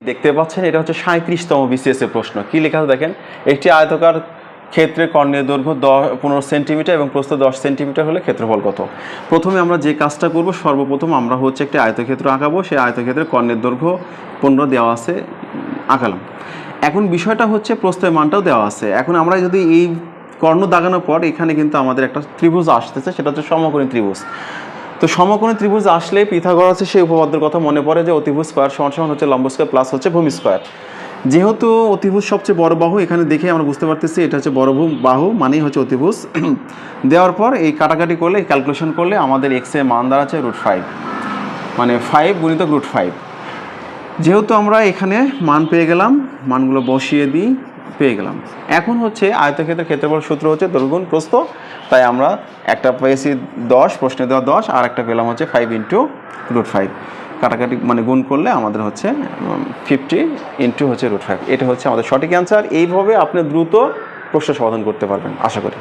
দেখতে পাচ্ছেন এটা হচ্ছে 37তম বিসিএস এর প্রশ্ন। কি লেখা আছে দেখেন, একটি আয়তাকার ক্ষেত্রে কর্ণের দৈর্ঘ্য 15 সেন্টিমিটার এবং প্রস্থ 10 সেন্টিমিটার হলে ক্ষেত্রফল কত। প্রথমে আমরা যে কাজটা করব, সর্বপ্রথম আমরা হচ্ছে একটা আয়তক্ষেত্র আঁকাবো। সেই আয়তক্ষেত্রে কর্ণের দৈর্ঘ্য 15 দেওয়া আছে, আঁকালাম। এখন বিষয়টা হচ্ছে প্রস্থের মানটাও দেওয়া আছে। এখন আমরা যদি এই কর্ণ দাগানোর পর এখানে কিন্তু আমাদের একটা ত্রিভুজ আসতেছে, সেটা হচ্ছে সমকোণী ত্রিভুজ। তো সমকোণী ত্রিভুজ আসলে পিথাগোরাসের সেই উপপাদ্যের কথা মনে পড়ে যে অতিভুজ স্কয়ার সমান সমান হচ্ছে লম্ব স্কয়ার প্লাস হচ্ছে ভূমি স্কয়ার। যেহেতু অতিভুজ সবচেয়ে বড় বাহু, এখানে দেখে আমরা বুঝতে পারতেছি এটা হচ্ছে বড় বাহু মানেই হচ্ছে অতিভুজ। দেওয়ার পর এই কাটাকাটি করলে, ক্যালকুলেশন করলে আমাদের এক্স এর মান দাঁড়াচ্ছে √5, মানে 5 গুণিতক √5। যেহেতু আমরা এখানে মান পেয়ে গেলাম, মানগুলো বসিয়ে দিই, পেয়ে গেলাম। এখন হচ্ছে আয়তক্ষেত্রের ক্ষেত্রফল সূত্র হচ্ছে দৈর্ঘ্য গুণ প্রস্থ। তাই আমরা একটা পেয়েছি 10, প্রশ্নে দেওয়া 10, আর একটা পেলাম হচ্ছে 5 × √5। কাটাকাটি মানে গুণ করলে আমাদের হচ্ছে 50 × হচ্ছে √5। এটা হচ্ছে আমাদের সঠিক অ্যান্সার। এইভাবে আপনি দ্রুত প্রশ্ন সমাধান করতে পারবেন আশা করি।